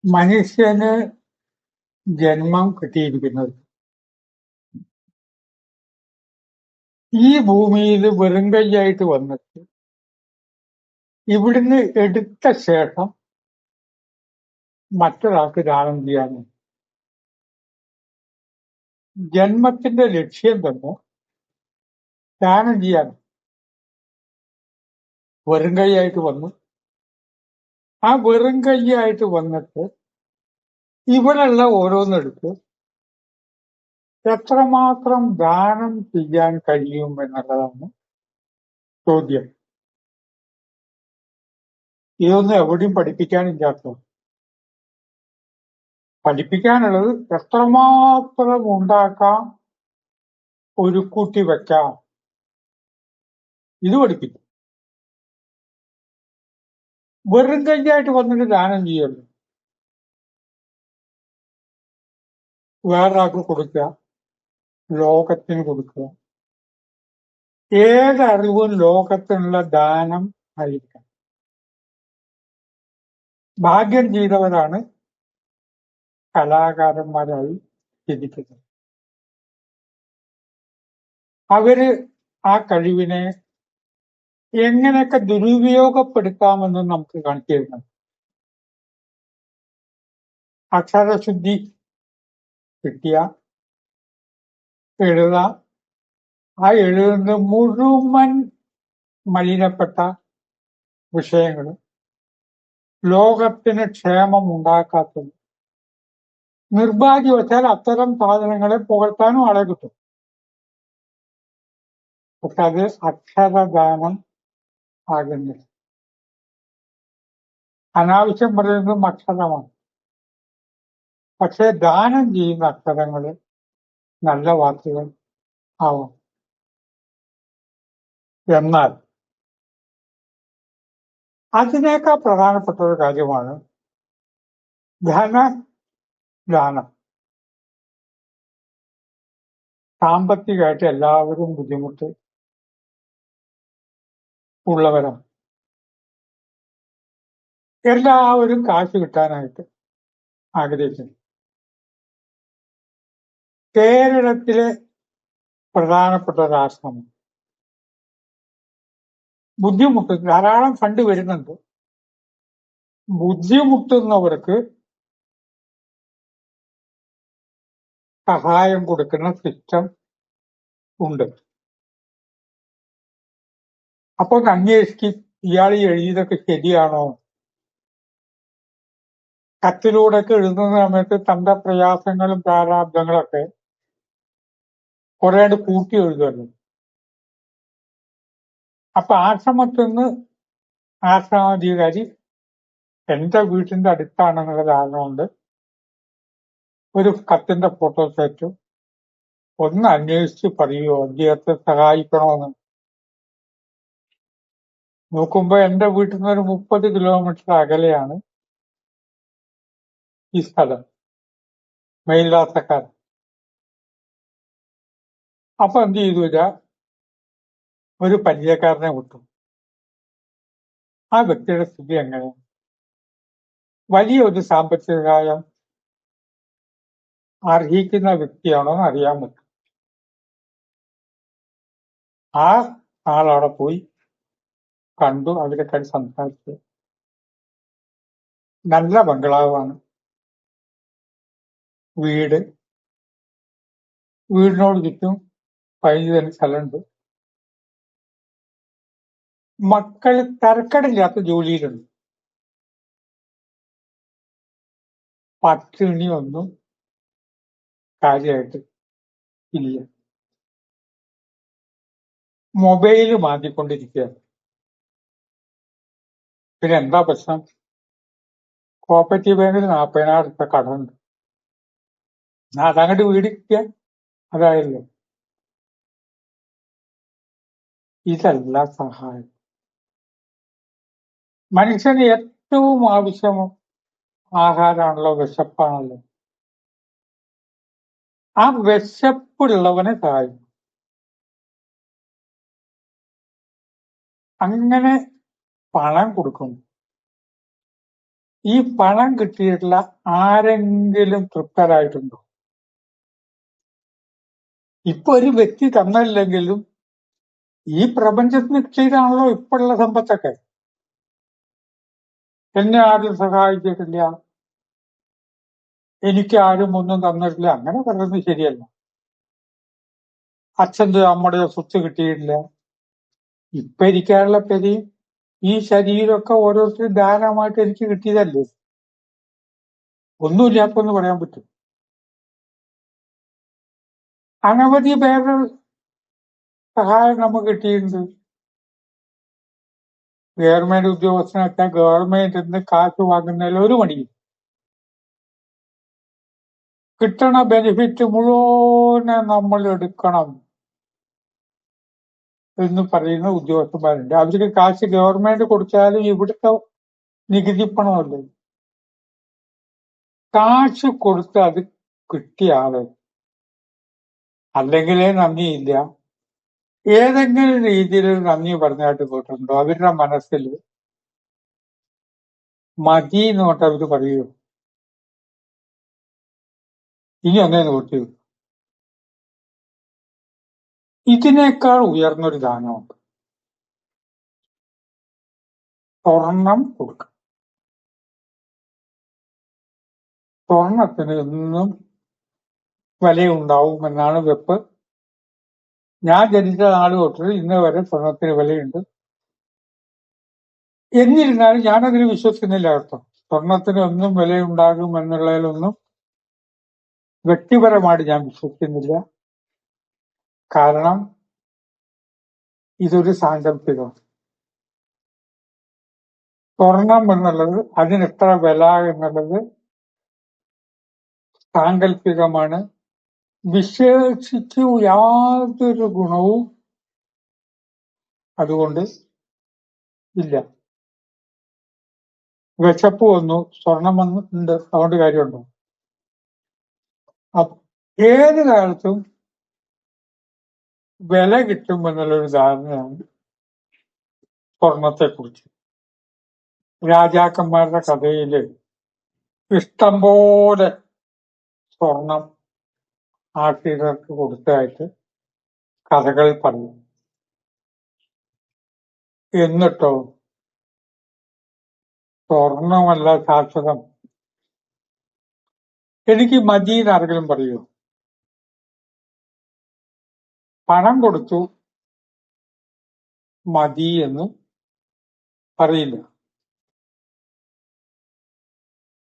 മനുഷ്യന് ജന്മം കിട്ടിയിരിക്കുന്നത് ഈ ഭൂമിയിൽ വെറും കൈയായിട്ട് വന്നിട്ട് ഇവിടുന്ന് എടുത്ത ശേഷം മറ്റൊരാൾക്ക് ദാനം ചെയ്യാനാണ്. ജന്മത്തിന്റെ ലക്ഷ്യം തന്നെ ദാനം ചെയ്യാൻ. വെറും കൈയായിട്ട് വന്നു. ആ വെറും കൈയായിട്ട് വന്നിട്ട് ഇവിടെയുള്ള ഓരോന്നെടുത്ത് എത്രമാത്രം ദാനം ചെയ്യാൻ കഴിയും എന്നുള്ളതാണ് ചോദ്യം. ഇതൊന്നും എവിടെയും പഠിപ്പിക്കാനില്ലാത്തത്. പഠിപ്പിക്കാനുള്ളത് എത്രമാത്രം ഉണ്ടാക്കാം, ഒരു കൂട്ടി വെക്കാം, ഇത് പഠിപ്പിക്കും. വെറും കൈയായിട്ട് വന്നിട്ട് ദാനം ചെയ്യല്ലോ. വേറൊരാൾക്ക് കൊടുക്കുക, ലോകത്തിന് കൊടുക്കുക. ഏതറിവും ലോകത്തിനുള്ള ദാനം ആയിരിക്കാം. ഭാഗ്യം ചെയ്തവരാണ് കലാകാരന്മാരായി ജനിക്കുന്നത്. അവര് ആ കഴിവിനെ എങ്ങനെയൊക്കെ ദുരുപയോഗപ്പെടുത്താമെന്ന് നമുക്ക് കാണിച്ചു തരുന്നത്. അക്ഷരശുദ്ധി കിട്ടിയ എഴുതാം. ആ എഴുതുന്ന മുഴുവൻ മലിനപ്പെട്ട വിഷയങ്ങൾ ലോകത്തിന് ക്ഷേമം ഉണ്ടാക്കാത്തത്. നിർഭാഗ്യവശാൽ അത്തരം സാധനങ്ങളെ പുകഴ്ത്താനും ആളെ കിട്ടും. പക്ഷെ അത് അക്ഷരദാനം ആകുന്നില്ല. അനാവശ്യം പറയുന്നതും അക്ഷരമാണ്. പക്ഷെ ദാനം ചെയ്യുന്ന അക്ഷരങ്ങൾ നല്ല വാക്കുകൾ ആവാം. എന്നാൽ അതിനേക്കാൾ പ്രധാനപ്പെട്ട ഒരു കാര്യമാണ് ധനദാനം. സാമ്പത്തികമായിട്ട് എല്ലാവരും ബുദ്ധിമുട്ട് ഉള്ളവരാണ്. എല്ലാവരും കാശ് കിട്ടാനായിട്ട് ആഗ്രഹിക്കുന്നു. കേരളത്തിലെ പ്രധാനപ്പെട്ട രാഷ്ട്രമാണ്. ധാരാളം ഫണ്ട് വരുന്നുണ്ട്. ബുദ്ധിമുട്ടുന്നവർക്ക് സഹായം കൊടുക്കുന്ന സിസ്റ്റം ഉണ്ട്. അപ്പൊ അന്വേഷിക്കും, ഇയാൾ എഴുതിയതൊക്കെ ശരിയാണോ? കത്തിലൂടെയൊക്കെ എഴുതുന്ന സമയത്ത് തന്റെ പ്രയാസങ്ങളും പ്രാരാബ്ദങ്ങളൊക്കെ കുറേണ്ട് കൂട്ടി എഴുതുമല്ലോ. അപ്പൊ ആശ്രമത്തിൽ നിന്ന് ആശ്രമാധികാരി എന്റെ വീട്ടിന്റെ അടുത്താണെന്നുള്ള ധാരണ കൊണ്ട് ഒരു കത്തിന്റെ ഫോട്ടോസ് അയച്ചു, ഒന്ന് അന്വേഷിച്ച് പറയുമോ അദ്ദേഹത്തെ സഹായിക്കണമെന്ന്. നോക്കുമ്പോ എന്റെ വീട്ടിൽ നിന്ന് ഒരു 30 കിലോമീറ്റർ അകലെയാണ് ഈ സ്ഥലം, മേൽവാസക്കാരൻ. അപ്പൊ എന്ത് ചെയ്തു, ഒരു പരിചയക്കാരനെ വിട്ടു. ആ വ്യക്തിയുടെ സ്ഥിതി എങ്ങനെ, വലിയ ഒരു സാമ്പത്തിക സഹായം അർഹിക്കുന്ന വ്യക്തിയാണോ എന്ന് അറിയാൻ പറ്റും. ആ ആളവിടെ പോയി കണ്ടു, അവരൊക്കെ സംസാരിച്ചു. നല്ല ബംഗ്ലാവാണ്, വീടിനോട് ചുറ്റും 15 സെന്റ് സ്ഥലമുണ്ട്. മക്കൾ തരക്കടില്ലാത്ത ജോലിയിലുണ്ട്. പട്ടിണിയൊന്നും കാര്യമായിട്ട് ഇല്ല. മൊബൈല് മാറ്റിക്കൊണ്ടിരിക്കുകയാണ്. പിന്നെ എന്താ പ്രശ്നം? കോപ്പറേറ്റീവ് ബാങ്കിൽ 40,000 രൂപ കടമുണ്ട്. അതങ്ങോട്ട് വീട് കിട്ടിയ അതായല്ലോ. ഇതല്ല സഹായം. മനുഷ്യന് ഏറ്റവും ആവശ്യം ആഹാരമാണല്ലോ, വിശപ്പാണല്ലോ. ആ വിശപ്പുള്ളവനെ സഹായിക്കും. അങ്ങനെ പണം കൊടുക്കും. ഈ പണം കിട്ടിയിട്ടുള്ള ആരെങ്കിലും തൃപ്തരായിട്ടുണ്ടോ? ഇപ്പൊ ഒരു വ്യക്തി തന്നില്ലെങ്കിലും ഈ പ്രപഞ്ചത്തിന് ചെയ്താണല്ലോ ഇപ്പോഴുള്ള സമ്പത്തൊക്കെ. എന്നെ ആരും സഹായിച്ചിട്ടില്ല, എനിക്ക് ആരും ഒന്നും തന്നിട്ടില്ല, അങ്ങനെ പറയുന്നത് ശരിയല്ല. അച്ഛന്റെയോ അമ്മയുടെയോ സ്വത്ത് കിട്ടിയിട്ടില്ല. ഇപ്പൊ ഇരിക്കാനുള്ള പെരിയും ഈ ശരീരമൊക്കെ ഓരോരുത്തരും ദാനമായിട്ട് എനിക്ക് കിട്ടിയതല്ലേ. ഒന്നുമില്ലാത്തെന്ന് പറയാൻ പറ്റും. അനവധി പേരുടെ സഹായം നമുക്ക് കിട്ടിയിട്ടുണ്ട്. ഗവൺമെന്റ് ഉദ്യോഗസ്ഥനൊക്കെ ഗവൺമെന്റിൽ നിന്ന് കാശ് വാങ്ങുന്നതിൽ ഒരു മടിയും. കിട്ടണ ബെനിഫിറ്റ് മുഴുവനെ നമ്മൾ എടുക്കണം എന്ന് പറയുന്ന ഉദ്യോഗസ്ഥന്മാരുണ്ട്. അവർക്ക് കാശ് ഗവൺമെന്റ് കൊടുത്താലും ഇവിടുത്തെ നികുതി പണമല്ലേ. കാശ് കൊടുത്ത് അത് കിട്ടിയ ആള് അല്ലെങ്കിലേ നന്ദിയില്ല, ഏതെങ്കിലും രീതിയിൽ നന്ദി പറഞ്ഞായിട്ട് പോയിട്ടുണ്ടോ? അവരുടെ മനസ്സിൽ മതി എന്ന് പറഞ്ഞിട്ട് അവര് പറയൂ, ഇനി ഒന്നേ നോക്കി. ഇതിനേക്കാൾ ഉയർന്നൊരു ദാനമുണ്ട്. സ്വർണം കൊടുക്കുക. സ്വർണത്തിന് എന്നും വിലയുണ്ടാവുമെന്നാണ് വെപ്പ്. ഞാൻ ജനിച്ച നാട് തൊട്ട് ഇന്ന് വരെ സ്വർണത്തിന് വിലയുണ്ട്. എന്നിരുന്നാലും ഞാനതിന് വിശ്വസിക്കുന്നില്ല കേട്ടോ. സ്വർണത്തിന് ഒന്നും വിലയുണ്ടാകും എന്നുള്ളതിലൊന്നും വ്യക്തിപരമായിട്ട് ഞാൻ വിശ്വസിക്കുന്നില്ല. കാരണം ഇതൊരു സാങ്കല്പികമാണ്. സ്വർണം എന്നുള്ളത്, അതിന് എത്ര വില എന്നുള്ളത് സാങ്കല്പികമാണ്. വിശ്വസിച്ച് യാതൊരു ഗുണവും അതുകൊണ്ട് ഇല്ല. വിശപ്പ് വന്നു, സ്വർണം വന്നിട്ടുണ്ട്, അതുകൊണ്ട് കാര്യമുണ്ടോ? ഏത് കാലത്തും വില കിട്ടും എന്നുള്ളൊരു ധാരണയാണ് സ്വർണത്തെക്കുറിച്ച്. രാജാക്കന്മാരുടെ കഥയില് ഇഷ്ടംപോലെ സ്വർണം ആട്ടിടർക്ക് കൊടുത്തതായിട്ട് കഥകൾ പറയും. എന്നിട്ടോ സ്വർണമല്ല ശാശ്വതം, എനിക്ക് മതിയെന്ന് ആരെങ്കിലും പറയൂ? പണം കൊടുത്തു മതി എന്ന് പറയില്ല.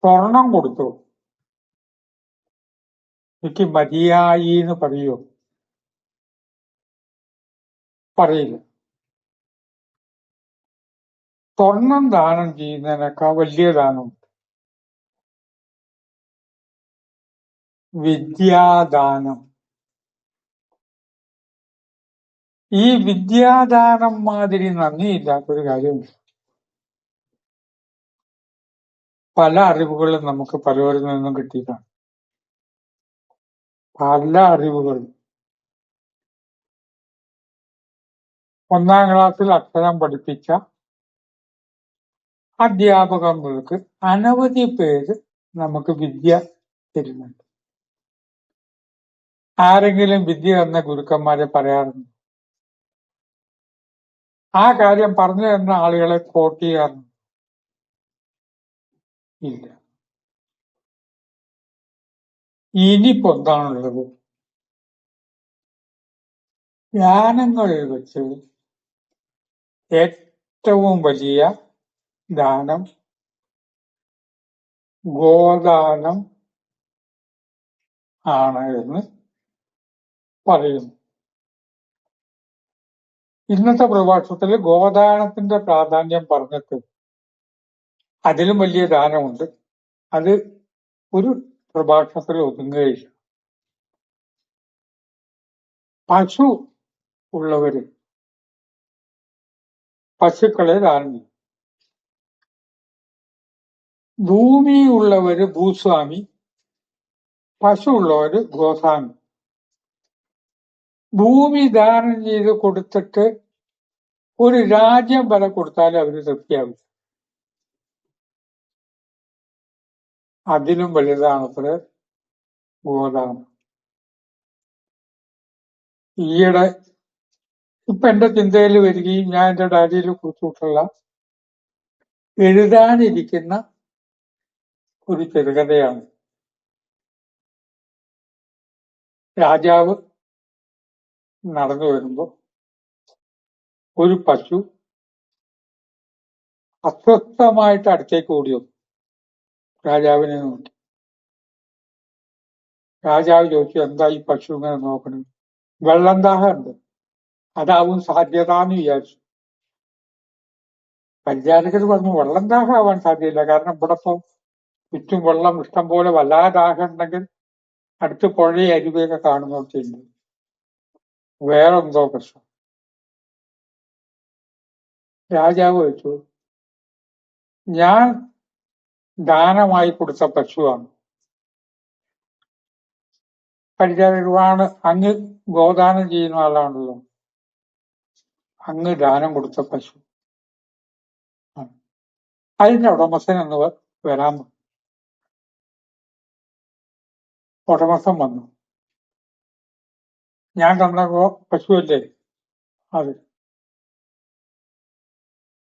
സ്വർണം കൊടുത്തു എനിക്ക് മതിയായി എന്ന് പറയൂ? പറയില്ല. സ്വർണം ദാനം ചെയ്യുന്നതിനേക്കാൾ വലിയ ദാനമുണ്ട്, വിദ്യാദാനം. ഈ വിദ്യാദാനം മാതിരി നന്ദിയില്ലാത്തൊരു കാര്യമില്ല. പല അറിവുകളും നമുക്ക് പലവരിൽ നിന്നും കിട്ടിയതാണ്. പല അറിവുകളും. 1ാം ക്ലാസ്സിൽ അക്ഷരം പഠിപ്പിച്ച അധ്യാപകർക്ക് അനവധി പേര് നമുക്ക് വിദ്യ തരുന്നുണ്ട്. ആരെങ്കിലും വിദ്യ തന്ന ഗുരുക്കന്മാരെ പറയാറുണ്ട്? ആ കാര്യം പറഞ്ഞു തന്ന ആളുകളെ കോട്ട് ചെയ്യാറുണ്ട്? ഇല്ല. ഇനിയിപ്പോ എന്താണുള്ളത്? ജ്ഞാനങ്ങളിൽ വെച്ച് ഏറ്റവും വലിയ ദാനം ഗോദാനം ആണ് എന്ന് പറയുന്നു. ഇന്നത്തെ പ്രഭാഷണത്തിൽ ഗോദാനത്തിന്റെ പ്രാധാന്യം പറഞ്ഞിട്ട് അതിലും വലിയ ദാനമുണ്ട്. അത് ഒരു പ്രഭാഷണത്തിൽ ഒതുങ്ങുകയില്ല. പശു ഉള്ളവര് പശുക്കളെ ദാനം ചെയ്യും. ഭൂമി ഉള്ളവര് ഭൂസ്വാമി, പശു ഉള്ളവര് ഗോസ്വാമി. ഭൂമി ദാനം ചെയ്ത് കൊടുത്തിട്ട് ഒരു രാജ്യം വരെ കൊടുത്താലും അവര് തൃപ്തിയാവില്ല. അതിലും വലുതാണത്രേ ഗോദാനം. ഈയിടെ ഇപ്പൊ എന്റെ ചിന്തയിൽ വരികയും ഞാൻ എന്റെ ഡയറിയിൽ കുറിച്ചിട്ടുള്ള എഴുതാനിരിക്കുന്ന ഒരു ചെറുകഥയാണ്. രാജാവ് നടന്നു വരുമ്പോ ഒരു പശു അസ്വസ്ഥമായിട്ട് അടുത്തേക്ക് ഓടി വന്നു. രാജാവിനെ നോക്കി. രാജാവ് ചോദിച്ചു, എന്താ ഈ പശു ഇങ്ങനെ നോക്കണത്? വെള്ളം ദാഹമുണ്ട്, അതാവും സാധ്യത എന്ന് വിചാരിച്ചു. പരിചാരകർ പറഞ്ഞു, വെള്ളം ദാഹമാവാൻ സാധ്യതയില്ല, കാരണം ഇവിടെ ഇപ്പൊ ചുറ്റും വെള്ളം ഇഷ്ടം പോലെ, വല്ലാതെ ദാഹം ഉണ്ടെങ്കിൽ അടുത്ത് പുഴയും അരുവിയൊക്കെ കാണുന്നൊക്കെയുണ്ട്. വേറെന്തോ പ്രശ്നം. രാജാവ് ചോദിച്ചു, ഞാൻ ദാനമായി കൊടുത്ത പശുവാണ്. പരിചാരകരുമാണ്, അങ്ങ് ഗോദാനം ചെയ്യുന്ന ആളാണല്ലോ, അങ്ങ് ദാനം കൊടുത്ത പശു. അതിന്റെ ഉടമസ്ഥൻ എന്ന് വരാൻ പറഞ്ഞു. ഉടമസ്ഥൻ വന്നു. ഞാൻ തന്ന പശുവല്ലേ അത്?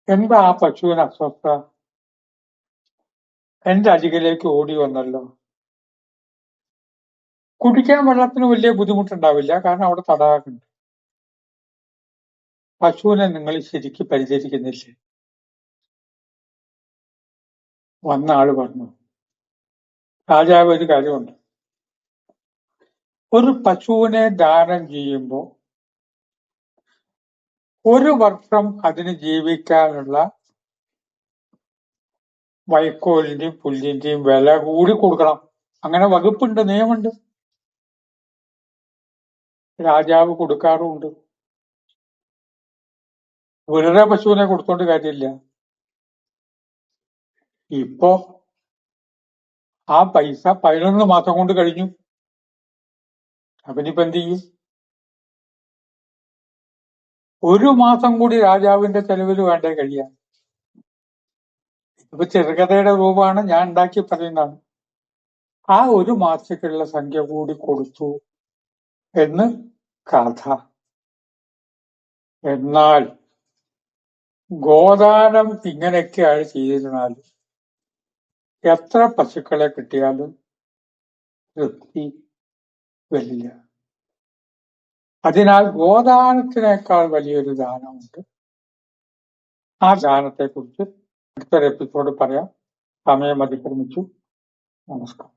എന്താ ആ പശുവിന് അസ്വസ്ഥ? എന്റെ അരികിലേക്ക് ഓടി വന്നല്ലോ. കുടിക്കാൻ വെള്ളത്തിന് വലിയ ബുദ്ധിമുട്ടുണ്ടാവില്ല, കാരണം അവിടെ തടാകമുണ്ട്. പശുവിനെ നിങ്ങൾ ശരിക്ക് പരിചരിക്കുന്നില്ലേ? വന്ന ആള് പറഞ്ഞു, രാജാവ് ഒരു കാര്യമുണ്ട്, ഒരു പശുവിനെ ദാനം ചെയ്യുമ്പോൾ ഒരു വർഷം അതിന് ജീവിക്കാനുള്ള വൈക്കോലിന്റെയും പുല്ലിന്റെയും വില കൂടി കൊടുക്കണം. അങ്ങനെ വകുപ്പുണ്ട്, നിയമമുണ്ട്. രാജാവ് കൊടുക്കാറുമുണ്ട്. വെറുതെ പശുവിനെ കൊടുത്തോണ്ട് കാര്യമില്ല. ഇപ്പോ ആ പൈസ 11 മാസം കൊണ്ട് കഴിഞ്ഞു. അവനിപ്പോ എന്ത് ചെയ്യും? ഒരു മാസം കൂടി രാജാവിന്റെ ചെലവിൽ വേണ്ടേ കഴിയാൻ? ഇപ്പൊ ചെറുകഥയുടെ രൂപമാണ്, ഞാൻ ഉണ്ടാക്കി പറയുന്നതാണ്. ആ ഒരു മാസത്തേക്കുള്ള സംഖ്യ കൂടി കൊടുത്തു എന്ന് കഥ. എന്നാൽ ഗോദാനം ഇങ്ങനെയൊക്കെയാണ് ചെയ്തിരുന്നാലും എത്ര പശുക്കളെ കിട്ടിയാലും തൃപ്തി വരില്ല. അതിനാൽ ഗോദാനത്തിനേക്കാൾ വലിയൊരു ദാനമുണ്ട്. ആ ദാനത്തെക്കുറിച്ച് അടുത്തൊരു എപ്പിസോഡ് പറയാം. സമയം അതിക്രമിച്ചു. നമസ്കാരം.